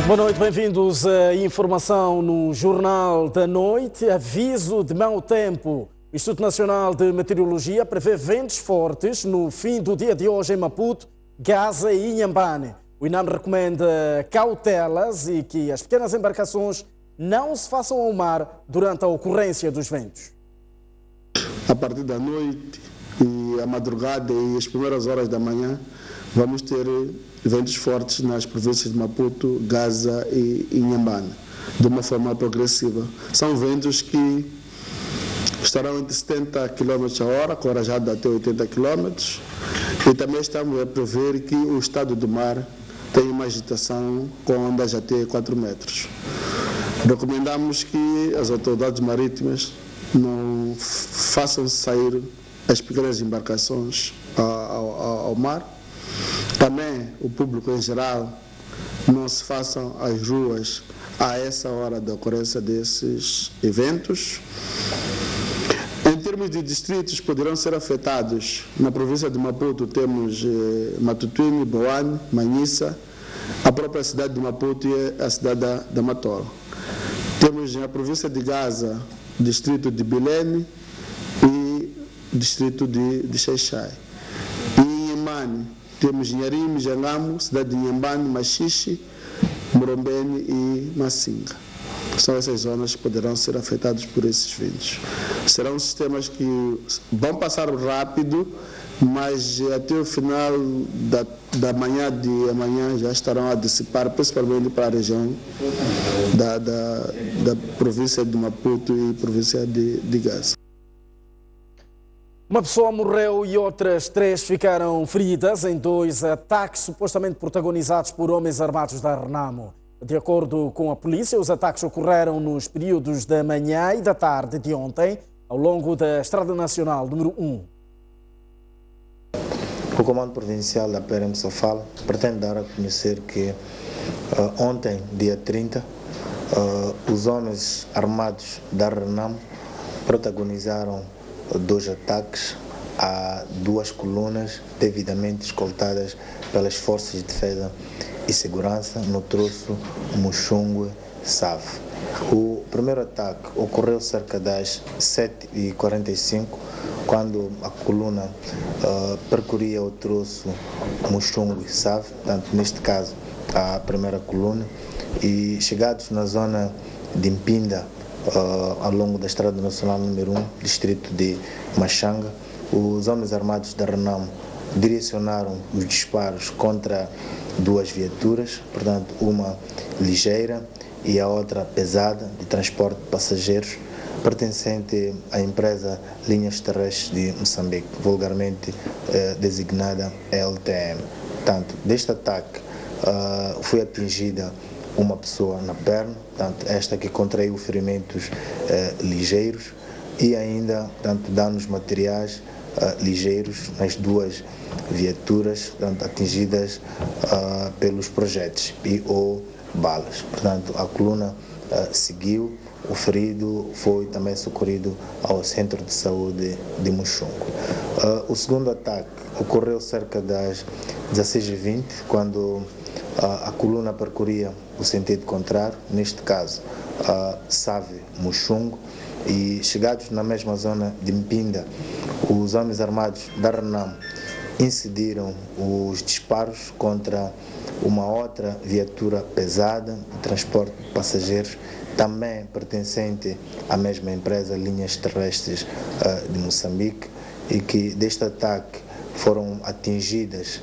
Muito boa noite, bem-vindos à informação no Jornal da Noite. Aviso de mau tempo. O Instituto Nacional de Meteorologia prevê ventos fortes no fim do dia de hoje em Maputo, Gaza e Inhambane. O INAM recomenda cautelas e que as pequenas embarcações não se façam ao mar durante a ocorrência dos ventos. A partir da noite e a madrugada e as primeiras horas da manhã, vamos ter ventos fortes nas províncias de Maputo, Gaza e Inhambane, de uma forma progressiva. São ventos que estarão entre 70 km a hora, corajado até 80 km, e também estamos a prever que o estado do mar tem uma agitação com ondas até 4 metros. Recomendamos que as autoridades marítimas não façam sair as pequenas embarcações ao mar. Também o público em geral não se façam às ruas a essa hora da ocorrência desses eventos. Em termos de distritos, poderão ser afetados. Na província de Maputo temos Matutuine, Boane, Manhissa, a própria cidade de Maputo e a cidade da Matola. Temos na província de Gaza, distrito de Bilene e distrito de Xaixai. E em Inhambane, temos Nharim, Jangamo, cidade de Inhambane, Machixe, Morombene e Massinga. São essas zonas que poderão ser afetadas por esses ventos. Serão sistemas que vão passar rápido, mas até o final da manhã de amanhã já estarão a dissipar, principalmente para a região da província de Maputo e província de Gaza. Uma pessoa morreu e outras 3 ficaram feridas em 2 ataques supostamente protagonizados por homens armados da Renamo. De acordo com a polícia, os ataques ocorreram nos períodos da manhã e da tarde de ontem, ao longo da Estrada Nacional número 1. O Comando Provincial da PRM Sofala pretende dar a conhecer que ontem, dia 30, os homens armados da Renamo protagonizaram 2 ataques a 2 colunas devidamente escoltadas pelas Forças de Defesa e Segurança no troço Muxungue-Save. O primeiro ataque ocorreu cerca das 7h45, quando a coluna percorria o troço Muxungue-Save, portanto, neste caso, a primeira coluna, e chegados na zona de Mpinda, ao longo da Estrada Nacional número 1, distrito de Machanga, os homens armados da Renamo direcionaram os disparos contra 2 viaturas, portanto, uma ligeira e a outra pesada, de transporte de passageiros, pertencente à empresa Linhas Terrestres de Moçambique, vulgarmente designada LTM. Portanto, deste ataque foi atingida uma pessoa na perna, portanto, esta que contraiu ferimentos ligeiros, e ainda, portanto, danos materiais ligeiros nas 2 viaturas, portanto, atingidas pelos projéteis e ou balas. Portanto, a coluna seguiu, o ferido foi também socorrido ao Centro de Saúde de Muxungue. O segundo ataque ocorreu cerca das 16h20, quando a coluna percorria o sentido contrário, neste caso Save-Muxungue, e chegados na mesma zona de Mpinda, os homens armados da Renamo incidiram os disparos contra uma outra viatura pesada de transporte de passageiros, também pertencente à mesma empresa Linhas Terrestres de Moçambique, e que deste ataque foram atingidas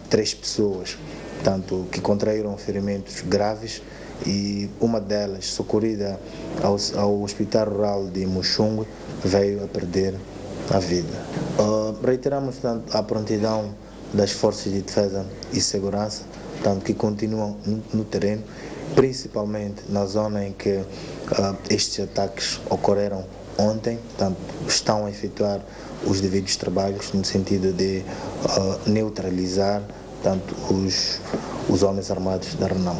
3 pessoas, portanto, que contraíram ferimentos graves, e uma delas, socorrida ao Hospital Rural de Muxungue, veio a perder a vida. Reiteramos, portanto, a prontidão das Forças de Defesa e Segurança, portanto, que continuam no terreno, principalmente na zona em que estes ataques ocorreram ontem, portanto, estão a efetuar os devidos trabalhos no sentido de neutralizar, portanto, os homens armados da Renamo.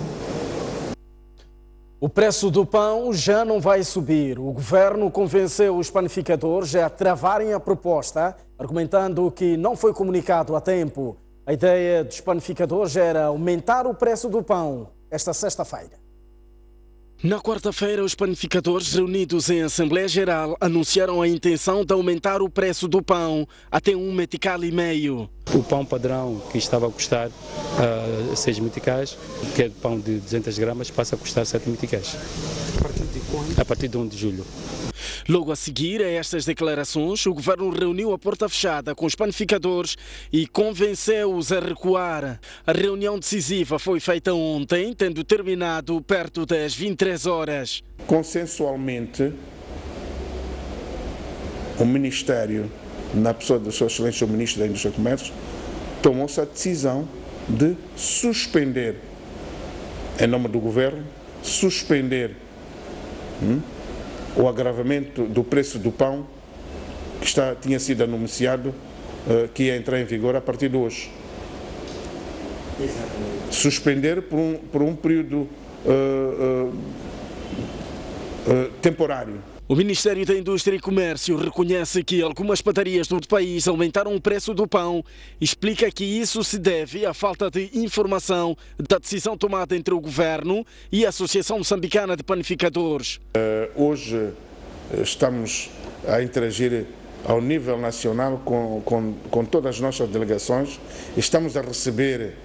O preço do pão já não vai subir. O governo convenceu os panificadores a travarem a proposta, argumentando que não foi comunicado a tempo. A ideia dos panificadores era aumentar o preço do pão esta sexta-feira. Na quarta-feira, os panificadores reunidos em Assembleia Geral anunciaram a intenção de aumentar o preço do pão até 1,5 meticais. O pão padrão, que estava a custar 6 meticais, que é pão de 200 gramas, passa a custar 7 meticais. A partir de quando? A partir de 1 de julho. Logo a seguir a estas declarações, o governo reuniu a porta fechada com os panificadores e convenceu-os a recuar. A reunião decisiva foi feita ontem, tendo terminado perto das 23 horas. Consensualmente, o Ministério, na pessoa do Sr. Excelência, o Ministro da Indústria e Comércio, tomou-se a decisão de suspender, em nome do Governo, suspender o agravamento do preço do pão que tinha sido anunciado que ia entrar em vigor a partir de hoje. Exatamente. Suspender por um período temporário. O Ministério da Indústria e Comércio reconhece que algumas padarias do país aumentaram o preço do pão e explica que isso se deve à falta de informação da decisão tomada entre o Governo e a Associação Moçambicana de Panificadores. Hoje estamos a interagir ao nível nacional com todas as nossas delegações. Estamos a receber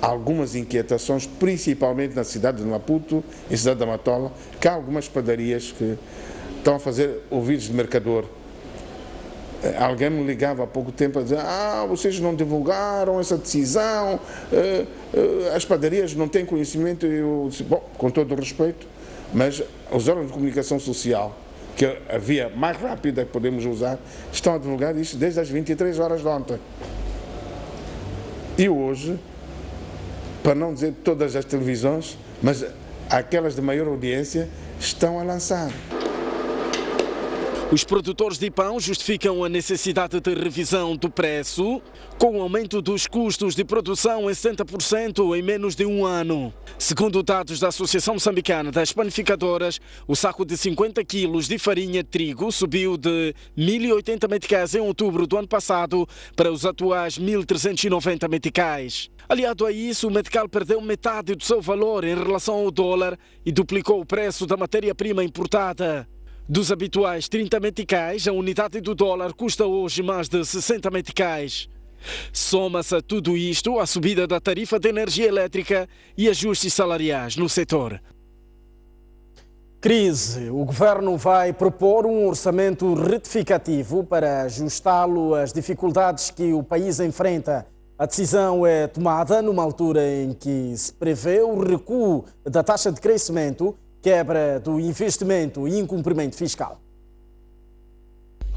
algumas inquietações, principalmente na cidade de Maputo e cidade da Matola, que há algumas padarias que estão a fazer ouvidos de mercador. Alguém me ligava há pouco tempo a dizer: vocês não divulgaram essa decisão, as padarias não têm conhecimento. Eu disse: bom, com todo o respeito, mas os órgãos de comunicação social, que a via mais rápida que podemos usar, estão a divulgar isto desde as 23 horas de ontem. E hoje, para não dizer todas as televisões, mas aquelas de maior audiência, estão a lançar. Os produtores de pão justificam a necessidade de revisão do preço com o aumento dos custos de produção em 70% em menos de um ano. Segundo dados da Associação Moçambicana das Panificadoras, o saco de 50 quilos de farinha de trigo subiu de 1.080 meticais em outubro do ano passado para os atuais 1.390 meticais. Aliado a isso, o metical perdeu metade do seu valor em relação ao dólar e duplicou o preço da matéria-prima importada. Dos habituais 30 meticais, a unidade do dólar custa hoje mais de 60 meticais. Soma-se a tudo isto a subida da tarifa de energia elétrica e ajustes salariais no setor. Crise. O governo vai propor um orçamento retificativo para ajustá-lo às dificuldades que o país enfrenta. A decisão é tomada numa altura em que se prevê o recuo da taxa de crescimento, quebra do investimento e incumprimento fiscal.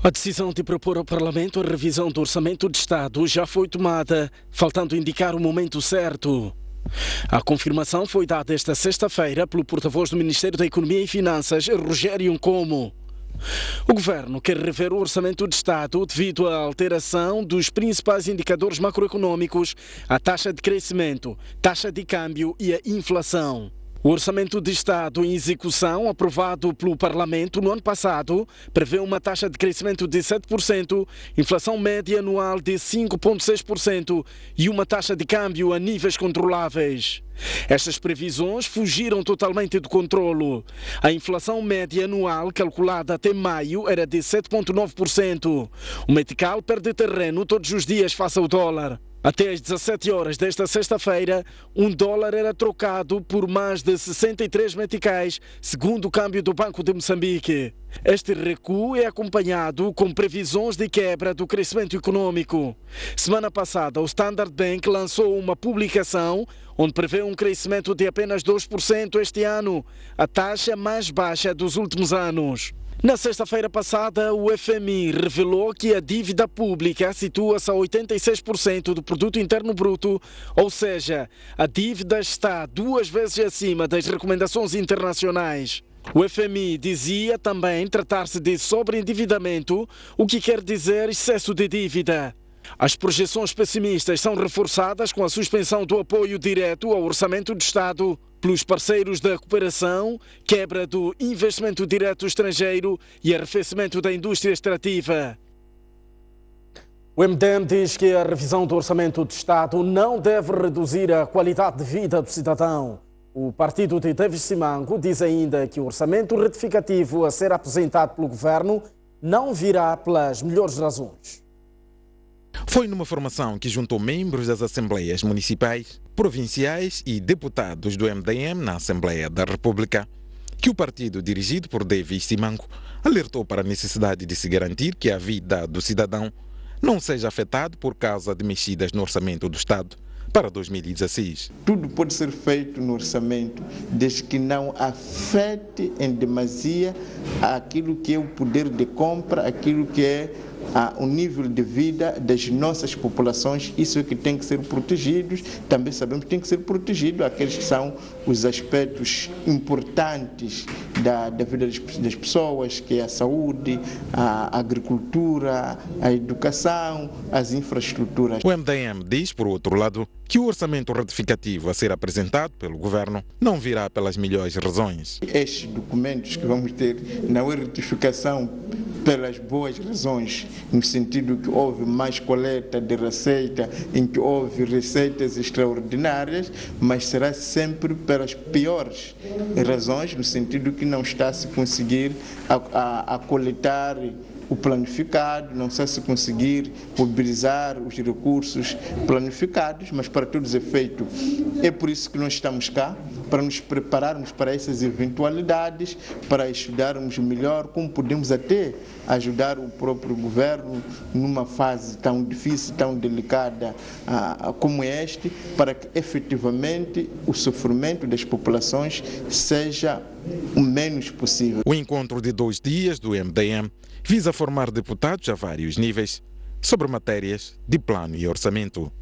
A decisão de propor ao Parlamento a revisão do Orçamento de Estado já foi tomada, faltando indicar o momento certo. A confirmação foi dada esta sexta-feira pelo porta-voz do Ministério da Economia e Finanças, Rogério Nkomo. O governo quer rever o Orçamento de Estado devido à alteração dos principais indicadores macroeconômicos, a taxa de crescimento, taxa de câmbio e a inflação. O Orçamento de Estado em execução, aprovado pelo Parlamento no ano passado, prevê uma taxa de crescimento de 7%, inflação média anual de 5,6% e uma taxa de câmbio a níveis controláveis. Estas previsões fugiram totalmente do controlo. A inflação média anual, calculada até maio, era de 7,9%. O metical perde terreno todos os dias face ao dólar. Até às 17 horas desta sexta-feira, um dólar era trocado por mais de 63 meticais, segundo o câmbio do Banco de Moçambique. Este recuo é acompanhado com previsões de quebra do crescimento econômico. Semana passada, o Standard Bank lançou uma publicação onde prevê um crescimento de apenas 2% este ano, a taxa mais baixa dos últimos anos. Na sexta-feira passada, o FMI revelou que a dívida pública situa-se a 86% do produto interno bruto, ou seja, a dívida está 2 vezes acima das recomendações internacionais. O FMI dizia também tratar-se de sobreendividamento, o que quer dizer excesso de dívida. As projeções pessimistas são reforçadas com a suspensão do apoio direto ao Orçamento do Estado pelos parceiros da cooperação, quebra do investimento direto estrangeiro e arrefecimento da indústria extrativa. O MDM diz que a revisão do Orçamento do Estado não deve reduzir a qualidade de vida do cidadão. O partido de Davis Simango diz ainda que o orçamento retificativo a ser apresentado pelo governo não virá pelas melhores razões. Foi numa formação que juntou membros das Assembleias Municipais, Provinciais e deputados do MDM na Assembleia da República que o partido dirigido por Davis Simango alertou para a necessidade de se garantir que a vida do cidadão não seja afetada por causa de mexidas no orçamento do Estado para 2016. Tudo pode ser feito no orçamento, desde que não afete em demasia aquilo que é o poder de compra, aquilo que é o nível de vida das nossas populações. Isso é que tem que ser protegido. Também sabemos que tem que ser protegido aqueles que são os aspectos importantes da vida das pessoas, que é a saúde, a agricultura, a educação, as infraestruturas. O MDM diz, por outro lado, que o orçamento retificativo a ser apresentado pelo governo não virá pelas melhores razões. Estes documentos que vamos ter não é retificação pelas boas razões, no sentido que houve mais coleta de receita, em que houve receitas extraordinárias, mas será sempre pelas piores razões, no sentido que não está a se conseguir a coletar o planificado, não está a se conseguir mobilizar os recursos planificados, mas para todos os efeitos é por isso que nós estamos cá, para nos prepararmos para essas eventualidades, para estudarmos melhor como podemos até ajudar o próprio governo numa fase tão difícil, tão delicada como este, para que efetivamente o sofrimento das populações seja o menos possível. O encontro de 2 dias do MDM visa formar deputados a vários níveis sobre matérias de plano e orçamento.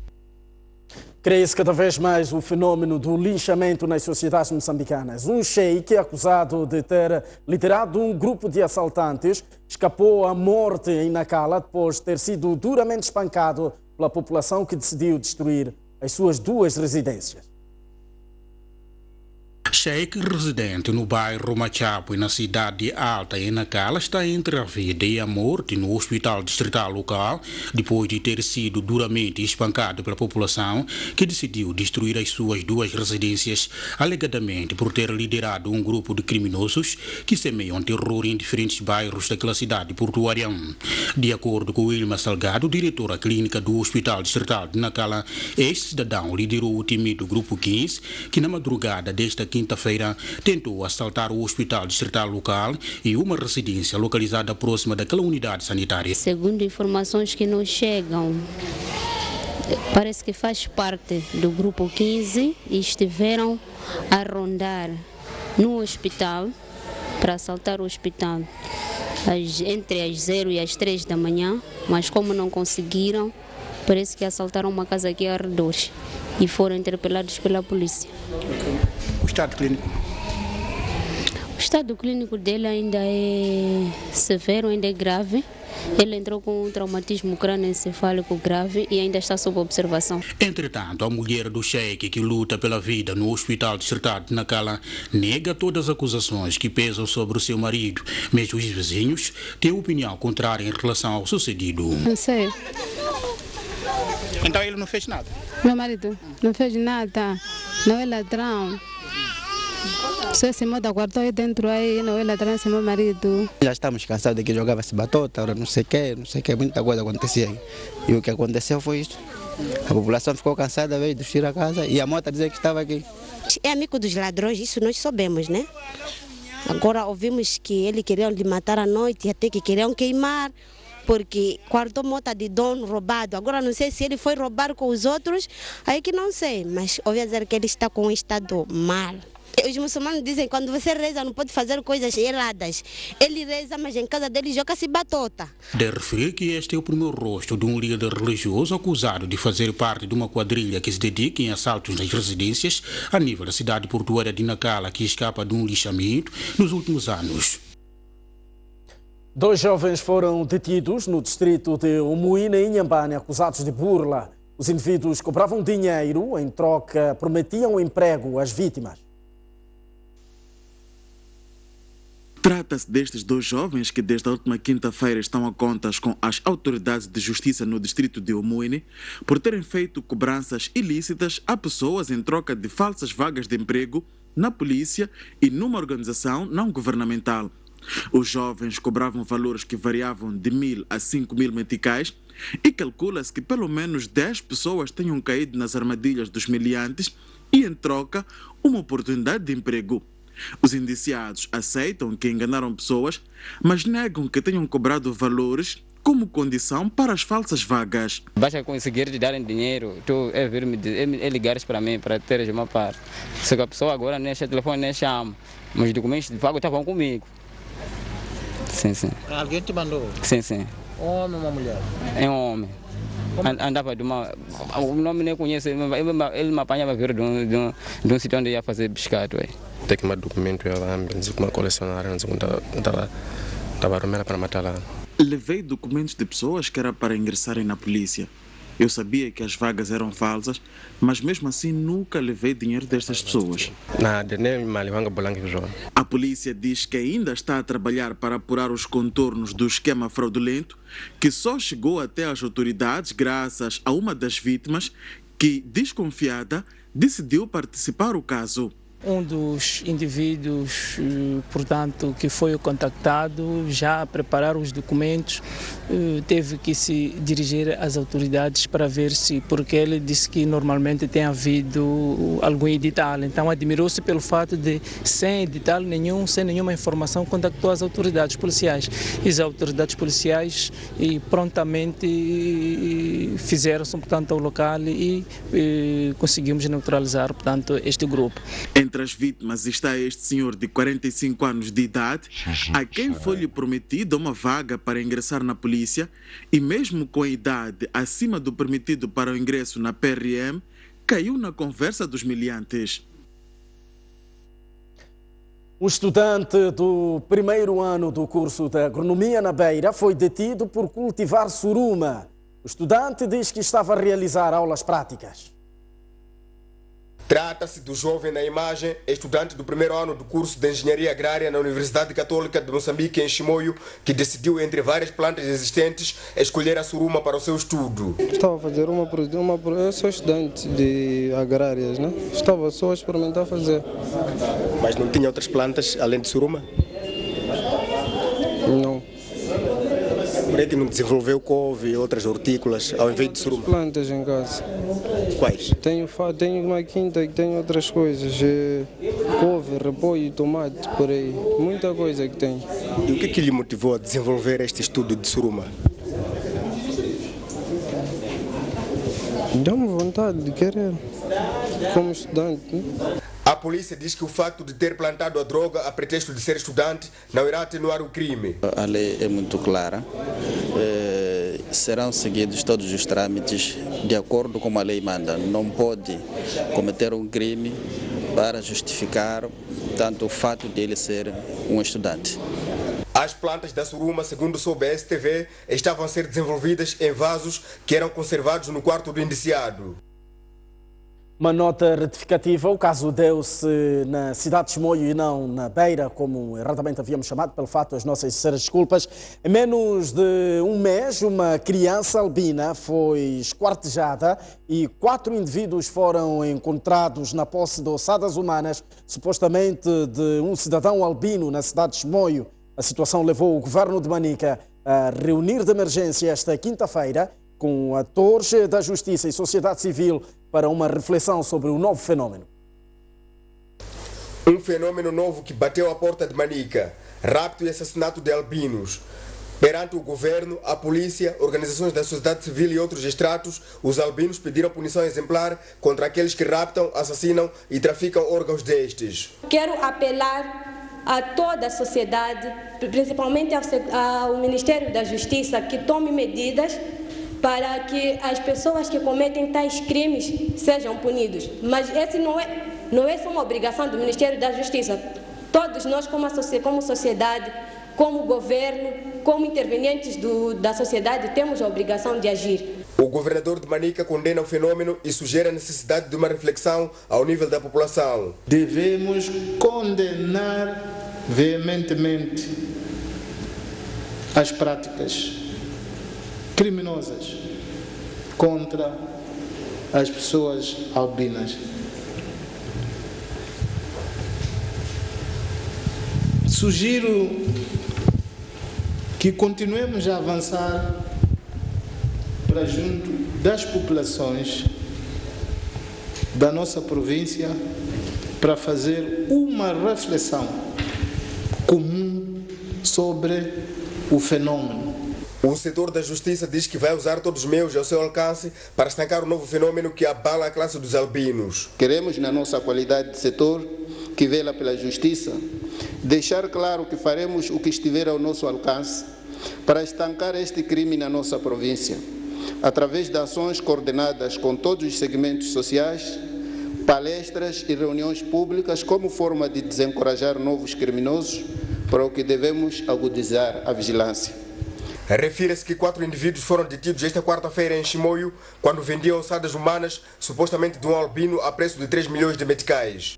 Cresce cada vez mais o fenômeno do linchamento nas sociedades moçambicanas. Um sheik acusado de ter liderado um grupo de assaltantes escapou à morte em Nacala depois de ter sido duramente espancado pela população que decidiu destruir as suas 2 residências. Sheik, residente no bairro Machapo e na cidade de Alta, em Nacala, está entre a vida e a morte no hospital distrital local, depois de ter sido duramente espancado pela população que decidiu destruir as suas 2 residências, alegadamente por ter liderado um grupo de criminosos que semeiam terror em diferentes bairros daquela cidade portuária. De acordo com Wilma Salgado, diretora clínica do hospital distrital de Nacala, este cidadão liderou o temido grupo 15, que na madrugada desta quinta-feira tentou assaltar o hospital distrital local e uma residência localizada próxima daquela unidade sanitária. Segundo informações que nos chegam, parece que faz parte do grupo 15 e estiveram a rondar no hospital para assaltar o hospital entre as 0 e as 3 da manhã, mas como não conseguiram, parece que assaltaram uma casa aqui a arredores e foram interpelados pela polícia. O estado clínico? O estado clínico dele ainda é severo, ainda é grave. Ele entrou com um traumatismo crânioencefálico grave e ainda está sob observação. Entretanto, a mulher do sheik que luta pela vida no hospital distrital de Nacala nega todas as acusações que pesam sobre o seu marido, mesmo os vizinhos têm opinião contrária em relação ao sucedido. Não sei. Então ele não fez nada? Meu marido não fez nada, não é ladrão. Só esse modo guardou aí dentro, aí não é ladrão, esse meu marido. Já estamos cansados de que jogava-se batota, não sei o que, muita coisa acontecia aí. E o que aconteceu foi isso. A população ficou cansada, veio destruir a casa e a moto dizer que estava aqui. É amigo dos ladrões, isso nós soubemos, né? Agora ouvimos que ele queriam lhe matar à noite, até que queriam queimar, porque guardou moto de dono roubado. Agora não sei se ele foi roubar com os outros, aí que não sei, mas ouvi dizer que ele está com um estado mal. Os muçulmanos dizem que quando você reza não pode fazer coisas erradas. Ele reza, mas em casa dele joga-se batota. De referir que este é o primeiro rosto de um líder religioso acusado de fazer parte de uma quadrilha que se dedica em assaltos nas residências a nível da cidade portuária de Nacala, que escapa de um lixamento nos últimos anos. 2 jovens foram detidos no distrito de Umuína, em Inhambane, acusados de burla. Os indivíduos cobravam dinheiro, em troca prometiam emprego às vítimas. Trata-se destes 2 jovens que desde a última quinta-feira estão a contas com as autoridades de justiça no distrito de Umuíne por terem feito cobranças ilícitas a pessoas em troca de falsas vagas de emprego na polícia e numa organização não governamental. Os jovens cobravam valores que variavam de 1.000 a 5.000 meticais e calcula-se que pelo menos 10 pessoas tenham caído nas armadilhas dos meliantes e, em troca, uma oportunidade de emprego. Os indiciados aceitam que enganaram pessoas, mas negam que tenham cobrado valores como condição para as falsas vagas. Basta conseguir te darem dinheiro, tu ligares para mim para teres uma parte. Se a pessoa agora nem chama telefone, nem chama, mas os documentos de pago estavam comigo. Sim, sim. Alguém te mandou? Sim, sim. Um homem ou uma mulher? É um homem. Andava de uma... O nome nem conheço, ele me apanhava a vir de um sítio onde ia fazer pescado. Tem que mandar documento, eu uma colecionária, não estava arrumando para matar lá. Levei documentos de pessoas que era para ingressarem na polícia. Eu sabia que as vagas eram falsas, mas mesmo assim nunca levei dinheiro destas pessoas. A polícia diz que ainda está a trabalhar para apurar os contornos do esquema fraudulento, que só chegou até as autoridades graças a uma das vítimas que, desconfiada, decidiu participar do caso. Um dos indivíduos, portanto, que foi contactado, já a preparar os documentos, teve que se dirigir às autoridades para ver se, porque ele disse que normalmente tem havido algum edital, então admirou-se pelo fato de, sem edital nenhum, sem nenhuma informação, contactou as autoridades policiais. E as autoridades policiais prontamente fizeram-se, portanto, ao local e conseguimos neutralizar, portanto, este grupo. Entre as vítimas está este senhor de 45 anos de idade, a quem foi-lhe prometida uma vaga para ingressar na polícia e mesmo com a idade acima do permitido para o ingresso na PRM, caiu na conversa dos meliantes. O estudante do primeiro ano do curso de agronomia na Beira foi detido por cultivar suruma. O estudante diz que estava a realizar aulas práticas. Trata-se do jovem na imagem, estudante do primeiro ano do curso de Engenharia Agrária na Universidade Católica de Moçambique, em Chimoio, que decidiu, entre várias plantas existentes, escolher a suruma para o seu estudo. Estava a fazer eu sou estudante de agrárias, né? Estava só a experimentar fazer. Mas não tinha outras plantas além de suruma? Não. Por que não desenvolveu couve e outras hortícolas ao invés de suruma? Plantas em casa. Quais? Tenho uma quinta que tem outras coisas. Couve, repolho, tomate, por aí. Muita coisa que tem. E o que lhe motivou a desenvolver este estudo de suruma? Dá-me vontade de querer, como estudante. Né? A polícia diz que o facto de ter plantado a droga a pretexto de ser estudante não irá atenuar o crime. A lei é muito clara. Serão seguidos todos os trâmites de acordo com a lei manda. Não pode cometer um crime para justificar tanto o fato de ele ser um estudante. As plantas da suruma, segundo soube a STV, estavam a ser desenvolvidas em vasos que eram conservados no quarto do indiciado. Uma nota retificativa, o caso deu-se na cidade de Chimoio e não na Beira, como erradamente havíamos chamado, pelo fato as nossas sinceras desculpas. Em menos de um mês, uma criança albina foi esquartejada e 4 indivíduos foram encontrados na posse de ossadas humanas, supostamente de um cidadão albino na cidade de Chimoio. A situação levou o governo de Manica a reunir de emergência esta quinta-feira com atores da Justiça e sociedade civil para uma reflexão sobre o novo fenômeno. Um fenômeno novo que bateu à porta de Manica, rapto e assassinato de albinos. Perante o governo, a polícia, organizações da sociedade civil e outros estratos, os albinos pediram punição exemplar contra aqueles que raptam, assassinam e traficam órgãos destes. Quero apelar a toda a sociedade, principalmente ao Ministério da Justiça, que tome medidas para que as pessoas que cometem tais crimes sejam punidos. Mas esse não é só uma obrigação do Ministério da Justiça. Todos nós, como sociedade, como governo, como intervenientes da sociedade, temos a obrigação de agir. O governador de Manica condena o fenômeno e sugere a necessidade de uma reflexão ao nível da população. Devemos condenar veementemente as práticas criminosas contra as pessoas albinas. Sugiro que continuemos a avançar para junto das populações da nossa província para fazer uma reflexão comum sobre o fenômeno. O setor da justiça diz que vai usar todos os meios ao seu alcance para estancar o novo fenômeno que abala a classe dos albinos. Queremos, na nossa qualidade de setor que vela pela justiça, deixar claro que faremos o que estiver ao nosso alcance para estancar este crime na nossa província, através de ações coordenadas com todos os segmentos sociais, palestras e reuniões públicas como forma de desencorajar novos criminosos, para o que devemos agudizar a vigilância. Refere-se que 4 indivíduos foram detidos esta quarta-feira em Chimoio, quando vendiam ossadas humanas, supostamente de um albino, a preço de 3 milhões de meticais.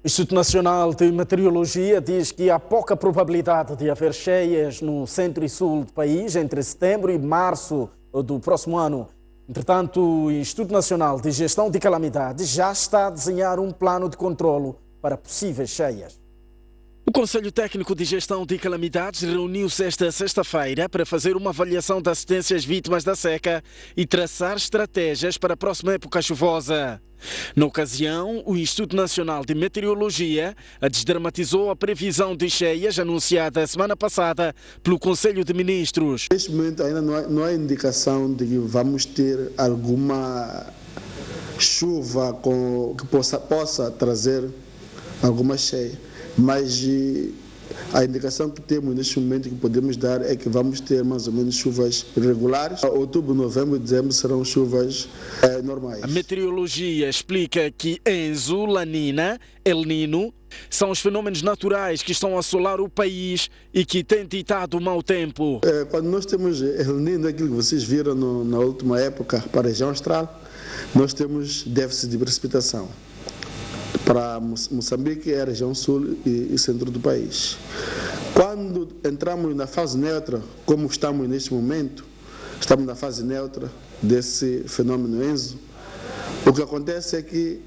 O Instituto Nacional de Meteorologia diz que há pouca probabilidade de haver cheias no centro e sul do país entre setembro e março do próximo ano. Entretanto, o Instituto Nacional de Gestão de Calamidades já está a desenhar um plano de controlo para possíveis cheias. O Conselho Técnico de Gestão de Calamidades reuniu-se esta sexta-feira para fazer uma avaliação da assistência às vítimas da seca e traçar estratégias para a próxima época chuvosa. Na ocasião, o Instituto Nacional de Meteorologia desdramatizou a previsão de cheias anunciada a semana passada pelo Conselho de Ministros. Neste momento ainda não há indicação de que vamos ter alguma chuva que possa trazer alguma cheia. Mas a indicação que temos neste momento que podemos dar é que vamos ter mais ou menos chuvas regulares. Outubro, novembro e dezembro serão chuvas normais. A meteorologia explica que Enzo, Lanina, El Nino são os fenômenos naturais que estão a assolar o país e que têm ditado mau tempo. Quando nós temos El Nino, aquilo que vocês viram na última época para a região austral, nós temos déficit de precipitação. Para Moçambique, é a região sul e centro do país. Quando entramos na fase neutra, como estamos neste momento, estamos na fase neutra desse fenômeno Enzo, o que acontece é que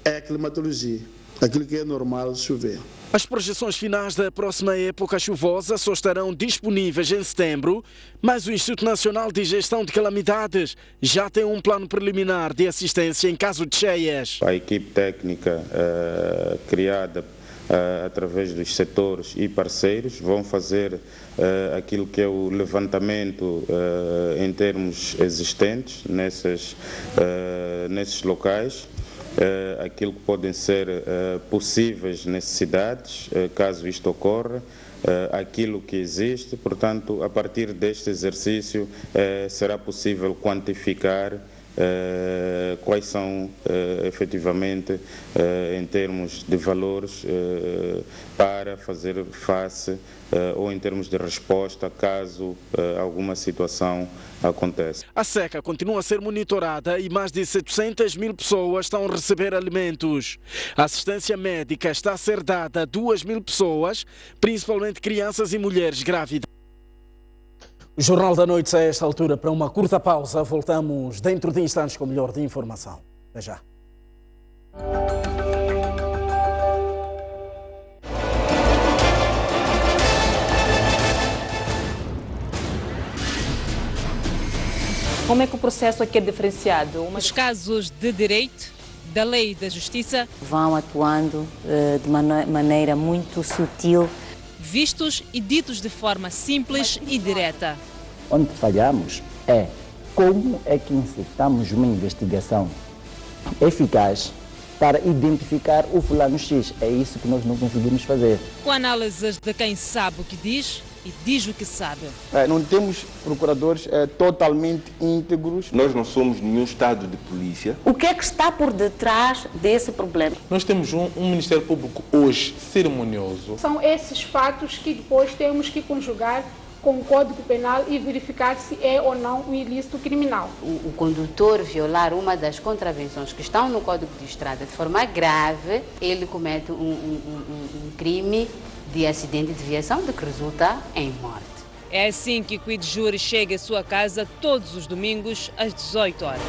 é a climatologia, aquilo que é normal chover. As projeções finais da próxima época chuvosa só estarão disponíveis em setembro, mas o Instituto Nacional de Gestão de Calamidades já tem um plano preliminar de assistência em caso de cheias. A equipe técnica criada através dos setores e parceiros vão fazer aquilo que é o levantamento em termos existentes nesses locais. Aquilo que podem ser possíveis necessidades, caso isto ocorra, aquilo que existe. Portanto, a partir deste exercício será possível quantificar quais são efetivamente em termos de valores para fazer face ou em termos de resposta caso alguma situação aconteça. A seca continua a ser monitorada e mais de 700 mil pessoas estão a receber alimentos. A assistência médica está a ser dada a 2 mil pessoas, principalmente crianças e mulheres grávidas. O Jornal da Noite sai a esta altura para uma curta pausa. Voltamos dentro de instantes com o melhor de informação. Até já. Como é que o processo aqui é diferenciado? Os casos de direito, da lei e da justiça vão atuando de maneira muito sutil, vistos e ditos de forma simples e direta. Onde falhamos é como é que insertamos uma investigação eficaz para identificar o fulano X. É isso que nós não conseguimos fazer. Com análises de quem sabe o que diz e diz o que sabe. Não temos procuradores totalmente íntegros. Nós não somos nenhum estado de polícia. O que é que está por detrás desse problema? Nós temos um Ministério Público hoje cerimonioso. São esses fatos que depois temos que conjugar com o Código Penal e verificar se é ou não um ilícito criminal. O condutor violar uma das contravenções que estão no Código de Estrada de forma grave, ele comete um crime de acidente de viação de que resulta em morte. É assim que o Quid Júri chega à sua casa todos os domingos às 18 horas.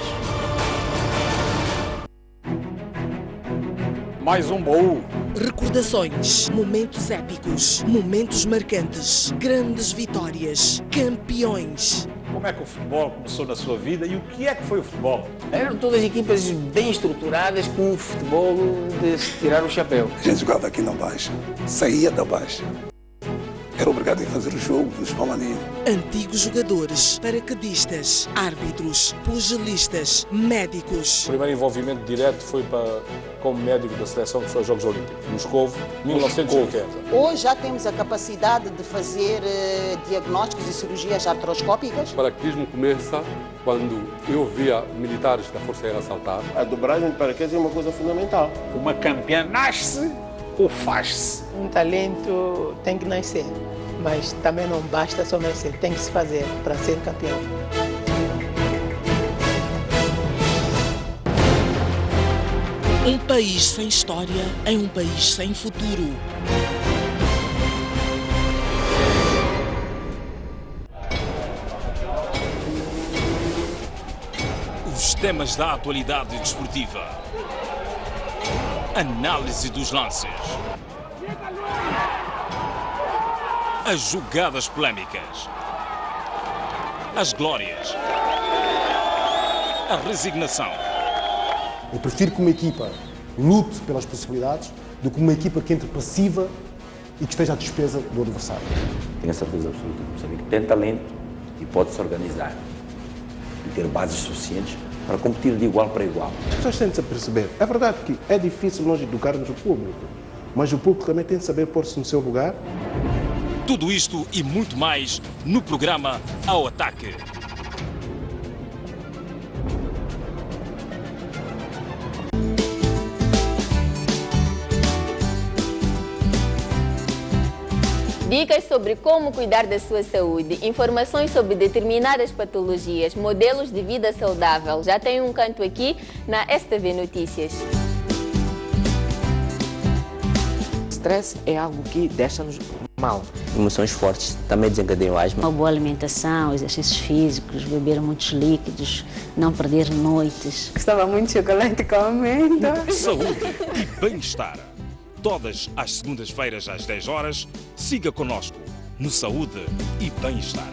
Mais um baú Recordações, momentos épicos, momentos marcantes, grandes vitórias, campeões. Como é que o futebol começou na sua vida e o que é que foi o futebol? Eram todas equipas bem estruturadas com um futebol de se tirar o chapéu. A gente jogava aqui na Baixa, saía da Baixa. Era obrigado a fazer o jogo dos palmaninhos. Antigos jogadores, paraquedistas, árbitros, pugilistas, médicos. O primeiro envolvimento direto foi como médico da seleção que foi aos Jogos Olímpicos, Moscovo, 1980. Hoje já temos a capacidade de fazer diagnósticos e cirurgias artroscópicas. O paraquedismo começa quando eu via militares da Força Aérea saltar. A dobragem de paraquedas é uma coisa fundamental. Uma campeã nasce ou faz-se? Um talento tem que nascer, mas também não basta só nascer, tem que se fazer para ser campeão. Um país sem história é um país sem futuro. Os temas da atualidade desportiva. Análise dos lances. As jogadas polémicas. As glórias. A resignação. Eu prefiro que uma equipa lute pelas possibilidades do que uma equipa que entre passiva e que esteja à despesa do adversário. Tenho a certeza absoluta que o Moçambique tem talento e pode se organizar e ter bases suficientes para competir de igual para igual. As pessoas têm de se perceber. É verdade que é difícil nós educarmos o público, mas o público também tem de saber pôr-se no seu lugar. Tudo isto e muito mais no programa Ao Ataque. Dicas sobre como cuidar da sua saúde, informações sobre determinadas patologias, modelos de vida saudável. Já tem um canto aqui na STV Notícias. Stress é algo que deixa-nos mal. Emoções fortes também desencadeiam asma. Uma boa alimentação, exercícios físicos, beber muitos líquidos, não perder noites. Gostava muito de chocolate com amêndoa. Saúde e bem-estar. Todas as segundas-feiras às 10 horas, siga conosco no Saúde e Bem-Estar.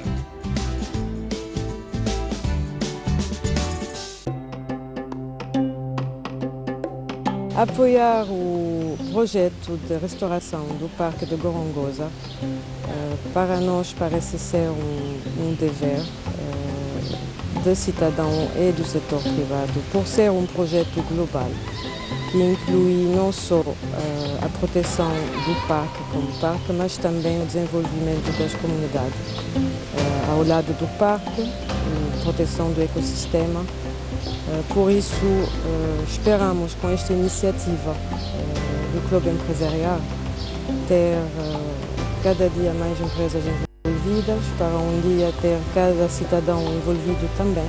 Apoiar o projeto de restauração do Parque de Gorongosa, para nós parece ser um dever de cidadão e do setor privado, por ser um projeto global, que inclui não só a proteção do parque como parque, mas também o desenvolvimento das comunidades. Ao lado do parque, proteção do ecossistema. Por isso, esperamos com esta iniciativa do Clube Empresarial ter cada dia mais empresas envolvidas, para um dia ter cada cidadão envolvido também,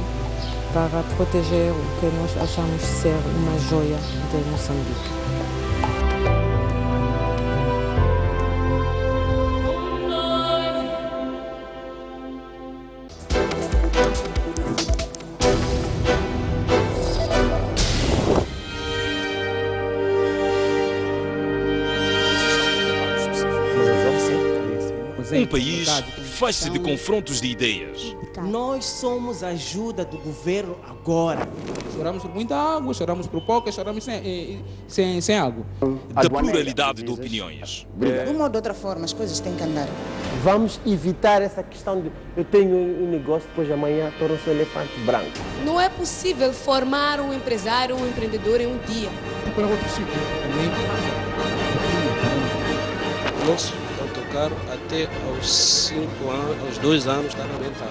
para proteger o que nós achamos ser uma joia de Moçambique. Um país faz-se de confrontos de ideias. Nós somos a ajuda do governo agora. Choramos por muita água, choramos por pouca, choramos sem água. Da pluralidade de opiniões. De uma ou de outra forma, as coisas têm que andar. Vamos evitar essa questão de eu tenho um negócio, depois amanhã torna-se um elefante branco. Não é possível formar um empresário, um empreendedor em um dia. Para outro sítio. Nosso autocarro até aos 5 anos, aos 2 anos está na mental.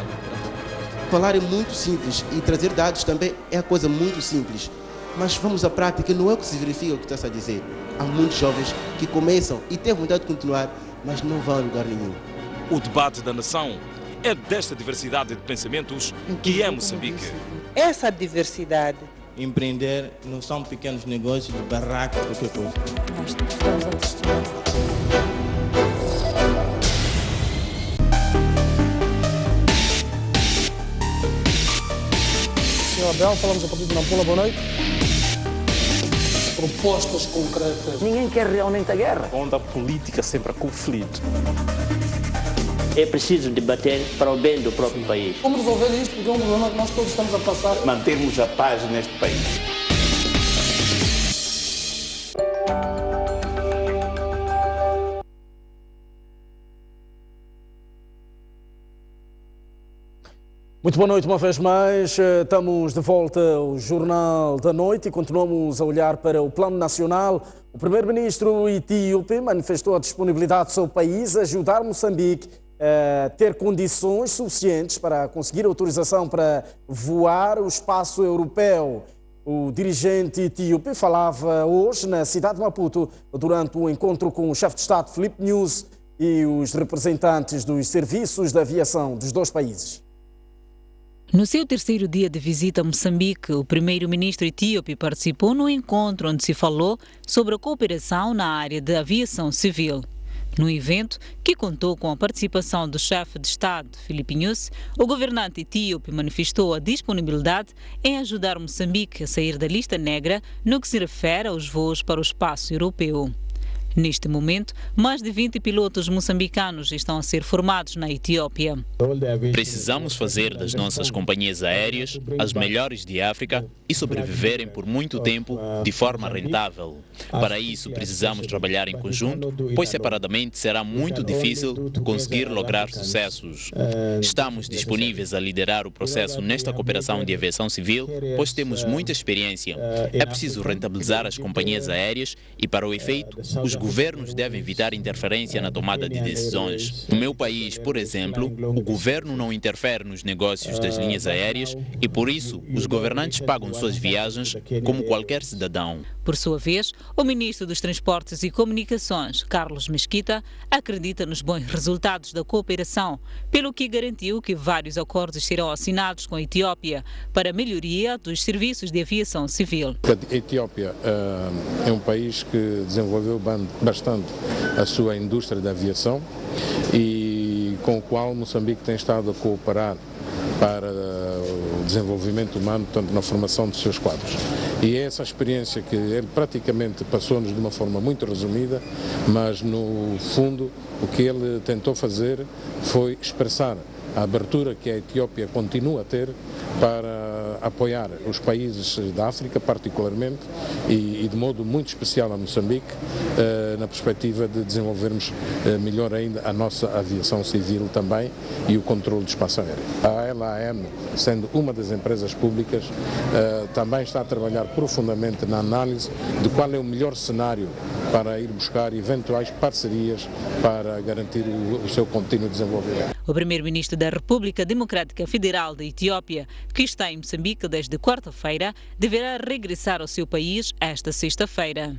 Falar é muito simples e trazer dados também é a coisa muito simples. Mas vamos à prática, não é o que se verifica o que está-se a dizer. Há muitos jovens que começam e têm vontade de continuar, mas não vão a lugar nenhum. O debate da nação é desta diversidade de pensamentos que é Moçambique. Essa diversidade. Empreender não são pequenos negócios de barraca, qualquer coisa. Nós estamos a destruir. Senhor Abel, falamos a partir de Nampula, boa noite. propostas concretas. Ninguém quer realmente a guerra. Onde a política sempre há conflito. É preciso debater para o bem do próprio país. Como resolver isto? Porque é um problema que nós todos estamos a passar. Mantermos a paz neste país. Muito boa noite uma vez mais. Estamos de volta ao Jornal da Noite e continuamos a olhar para o plano nacional. O primeiro-ministro etíope manifestou a disponibilidade do seu país a ajudar Moçambique a ter condições suficientes para conseguir autorização para voar o espaço europeu. O dirigente etíope falava hoje na cidade de Maputo durante um encontro com o chefe de Estado Filipe Nyusi e os representantes dos serviços de aviação dos dois países. No seu terceiro dia de visita a Moçambique, o primeiro-ministro etíope participou no encontro onde se falou sobre a cooperação na área de aviação civil. No evento, que contou com a participação do chefe de Estado, Filipe Nyusi, o governante etíope manifestou a disponibilidade em ajudar Moçambique a sair da lista negra no que se refere aos voos para o espaço europeu. Neste momento, mais de 20 pilotos moçambicanos estão a ser formados na Etiópia. Precisamos fazer das nossas companhias aéreas as melhores de África e sobreviverem por muito tempo de forma rentável. Para isso, precisamos trabalhar em conjunto, pois separadamente será muito difícil conseguir lograr sucessos. Estamos disponíveis a liderar o processo nesta cooperação de aviação civil, pois temos muita experiência. É preciso rentabilizar as companhias aéreas e, para o efeito, os governos devem evitar interferência na tomada de decisões. No meu país, por exemplo, o governo não interfere nos negócios das linhas aéreas e, por isso, os governantes pagam suas viagens como qualquer cidadão. Por sua vez, o ministro dos Transportes e Comunicações, Carlos Mesquita, acredita nos bons resultados da cooperação, pelo que garantiu que vários acordos serão assinados com a Etiópia para a melhoria dos serviços de aviação civil. A Etiópia é um país que desenvolveu bastante a sua indústria da aviação e com o qual Moçambique tem estado a cooperar para o desenvolvimento humano, tanto na formação dos seus quadros. E é essa experiência que ele praticamente passou-nos de uma forma muito resumida, mas no fundo o que ele tentou fazer foi expressar a abertura que a Etiópia continua a ter para apoiar os países da África, particularmente, e de modo muito especial a Moçambique, na perspectiva de desenvolvermos melhor ainda a nossa aviação civil também e o controle do espaço aéreo. A LAM, sendo uma das empresas públicas, também está a trabalhar profundamente na análise de qual é o melhor cenário para ir buscar eventuais parcerias para garantir o seu contínuo desenvolvimento. O primeiro-ministro da República Democrática Federal da Etiópia, que está em Moçambique desde quarta-feira, deverá regressar ao seu país esta sexta-feira.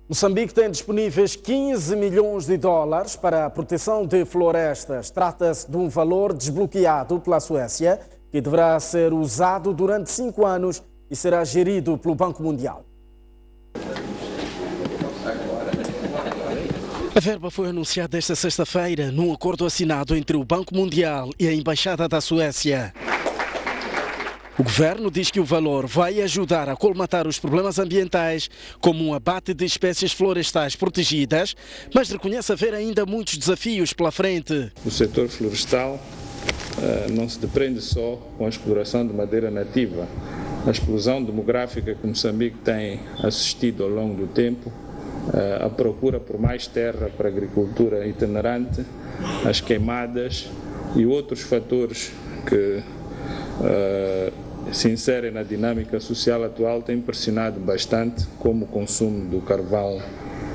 Moçambique tem disponíveis 15 milhões de dólares para a proteção de florestas. Trata-se de um valor desbloqueado pela Suécia, que deverá ser usado durante 5 anos e será gerido pelo Banco Mundial. A verba foi anunciada esta sexta-feira num acordo assinado entre o Banco Mundial e a Embaixada da Suécia. O governo diz que o valor vai ajudar a colmatar os problemas ambientais, como um abate de espécies florestais protegidas, mas reconhece haver ainda muitos desafios pela frente. O setor florestal não se depende só com a exploração de madeira nativa. A explosão demográfica que Moçambique tem assistido ao longo do tempo, a procura por mais terra para a agricultura itinerante, as queimadas e outros fatores que se inserem na dinâmica social atual têm pressionado bastante, como o consumo do carvão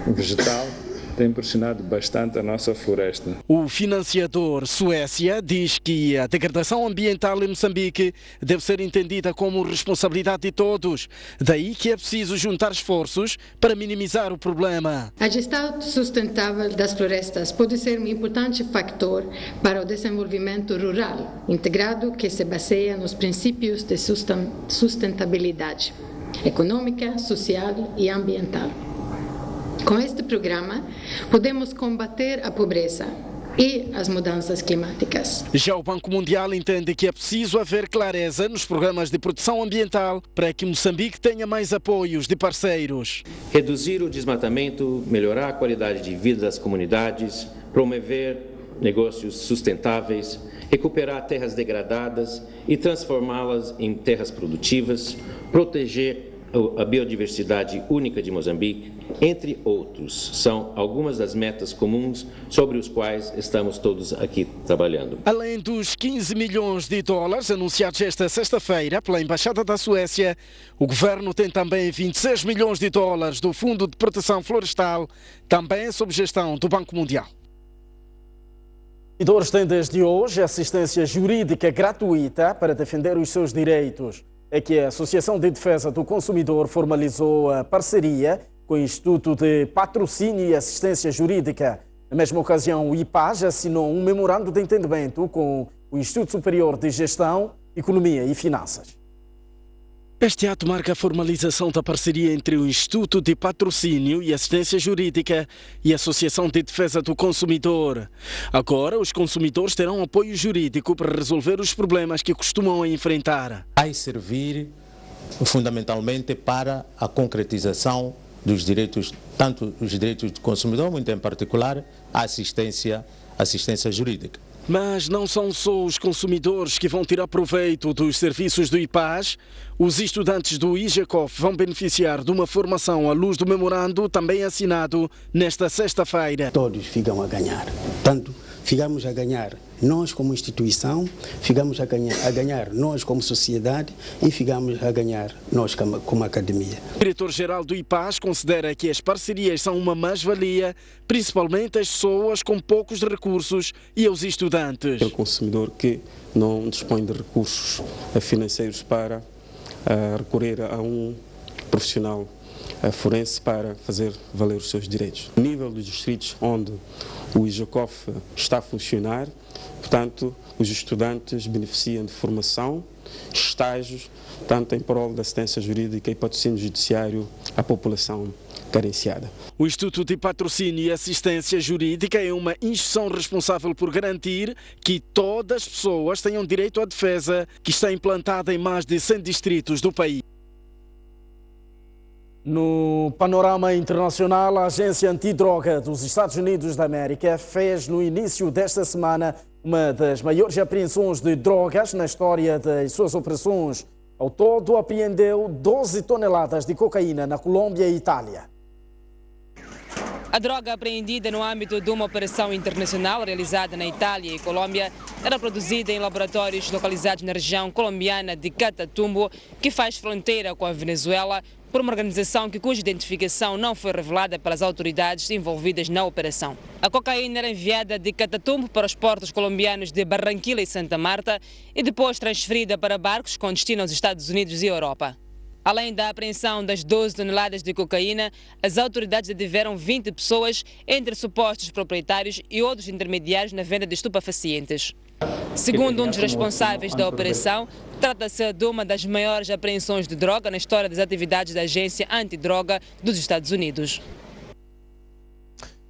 vegetal, tem pressionado bastante a nossa floresta. O financiador Suécia diz que a degradação ambiental em Moçambique deve ser entendida como responsabilidade de todos. Daí que é preciso juntar esforços para minimizar o problema. A gestão sustentável das florestas pode ser um importante fator para o desenvolvimento rural integrado que se baseia nos princípios de sustentabilidade econômica, social e ambiental. Com este programa, podemos combater a pobreza, e as mudanças climáticas. Já o Banco Mundial entende que é preciso haver clareza nos programas de proteção ambiental para que Moçambique tenha mais apoios de parceiros. Reduzir o desmatamento, melhorar a qualidade de vida das comunidades, promover negócios sustentáveis, recuperar terras degradadas e transformá-las em terras produtivas, proteger a biodiversidade única de Moçambique, entre outros, são algumas das metas comuns sobre os quais estamos todos aqui trabalhando. Além dos 15 milhões de dólares anunciados esta sexta-feira pela Embaixada da Suécia, o governo tem também 26 milhões de dólares do Fundo de Proteção Florestal, também sob gestão do Banco Mundial. Os consumidores têm desde hoje assistência jurídica gratuita para defender os seus direitos. É que a Associação de Defesa do Consumidor formalizou a parceria com o Instituto de Patrocínio e Assistência Jurídica. Na mesma ocasião, o IPAS assinou um memorando de entendimento com o Instituto Superior de Gestão, Economia e Finanças. Este ato marca a formalização da parceria entre o Instituto de Patrocínio e Assistência Jurídica e a Associação de Defesa do Consumidor. Agora, os consumidores terão apoio jurídico para resolver os problemas que costumam enfrentar. Vai servir fundamentalmente para a concretização dos direitos, tanto os direitos do consumidor, muito em particular a assistência jurídica. Mas não são só os consumidores que vão tirar proveito dos serviços do IPAS. Os estudantes do IGECOF vão beneficiar de uma formação à luz do memorando, também assinado nesta sexta-feira. Todos ficam a ganhar. Tanto ficamos a ganhar nós como instituição, ficamos a ganhar nós como sociedade e ficamos a ganhar nós como academia. O diretor-geral do IPAS considera que as parcerias são uma mais-valia, principalmente às pessoas com poucos recursos e aos estudantes. O consumidor que não dispõe de recursos financeiros para recorrer a um profissional forense para fazer valer os seus direitos. No nível dos distritos onde o IGECOF está a funcionar, portanto, os estudantes beneficiam de formação, estágios, tanto em prol da assistência jurídica e patrocínio judiciário à população carenciada. O Instituto de Patrocínio e Assistência Jurídica é uma instituição responsável por garantir que todas as pessoas tenham direito à defesa, que está implantada em mais de 100 distritos do país. No panorama internacional, a Agência Antidroga dos Estados Unidos da América fez no início desta semana uma das maiores apreensões de drogas na história das suas operações. Ao todo, apreendeu 12 toneladas de cocaína na Colômbia e Itália. A droga apreendida no âmbito de uma operação internacional realizada na Itália e Colômbia era produzida em laboratórios localizados na região colombiana de Catatumbo, que faz fronteira com a Venezuela, por uma organização cuja identificação não foi revelada pelas autoridades envolvidas na operação. A cocaína era enviada de Catatumbo para os portos colombianos de Barranquilla e Santa Marta e depois transferida para barcos com destino aos Estados Unidos e Europa. Além da apreensão das 12 toneladas de cocaína, as autoridades detiveram 20 pessoas, entre supostos proprietários e outros intermediários na venda de estupefacientes. Segundo um dos responsáveis da operação, trata-se de uma das maiores apreensões de droga na história das atividades da Agência Antidroga dos Estados Unidos.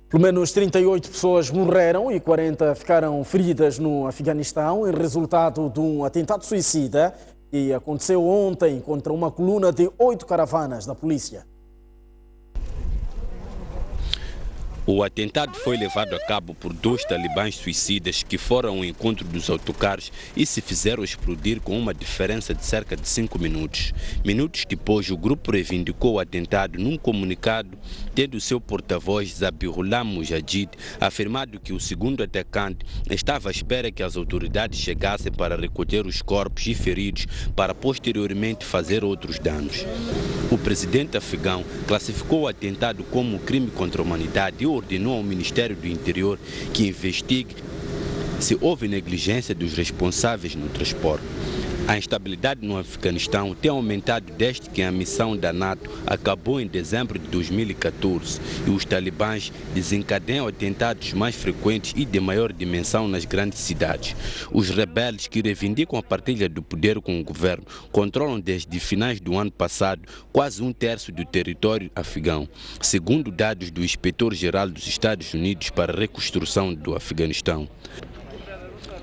Pelo menos 38 pessoas morreram e 40 ficaram feridas no Afeganistão em resultado de um atentado suicida que aconteceu ontem contra uma coluna de 8 caravanas da polícia. O atentado foi levado a cabo por 2 talibãs suicidas que foram ao encontro dos autocarros e se fizeram explodir com uma diferença de cerca de 5 minutos. Minutos depois, o grupo reivindicou o atentado num comunicado, tendo seu porta-voz Zabihullah Mujahid afirmado que o segundo atacante estava à espera que as autoridades chegassem para recolher os corpos e feridos para posteriormente fazer outros danos. O presidente afegão classificou o atentado como crime contra a humanidade e ordenou ao Ministério do Interior que investigue se houve negligência dos responsáveis no transporte. A instabilidade no Afeganistão tem aumentado desde que a missão da NATO acabou em dezembro de 2014 e os talibãs desencadeiam atentados mais frequentes e de maior dimensão nas grandes cidades. Os rebeldes que reivindicam a partilha do poder com o governo controlam desde finais do ano passado quase 1/3 do território afegão, segundo dados do Inspetor-Geral dos Estados Unidos para a Reconstrução do Afeganistão.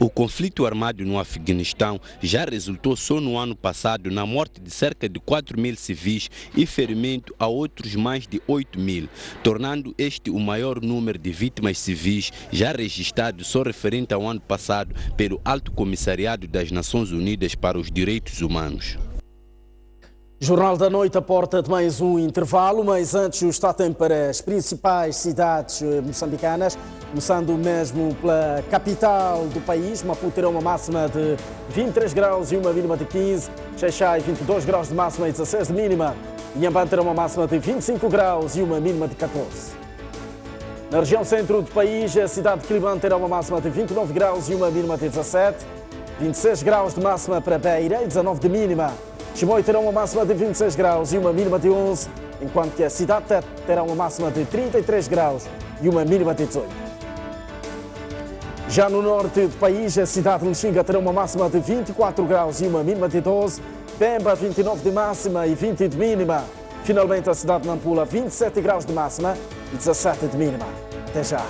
O conflito armado no Afeganistão já resultou só no ano passado na morte de cerca de 4.000 civis e ferimento a outros mais de 8.000, tornando este o maior número de vítimas civis já registrado só referente ao ano passado pelo Alto Comissariado das Nações Unidas para os Direitos Humanos. Jornal da Noite aporta de mais um intervalo, mas antes o está tempo para as principais cidades moçambicanas, começando mesmo pela capital do país. Maputo terá uma máxima de 23 graus e uma mínima de 15, Xai-Xai 22 graus de máxima e 16 de mínima, Inhambane terá uma máxima de 25 graus e uma mínima de 14. Na região centro do país, a cidade de Quelimane terá uma máxima de 29 graus e uma mínima de 17, 26 graus de máxima para Beira e 19 de mínima. Chimoio terá uma máxima de 26 graus e uma mínima de 11, enquanto que a cidade Tete terá uma máxima de 33 graus e uma mínima de 18. Já no norte do país, a cidade de Lixinga terá uma máxima de 24 graus e uma mínima de 12, Pemba 29 de máxima e 20 de mínima. Finalmente a cidade de Nampula 27 graus de máxima e 17 de mínima. Até já.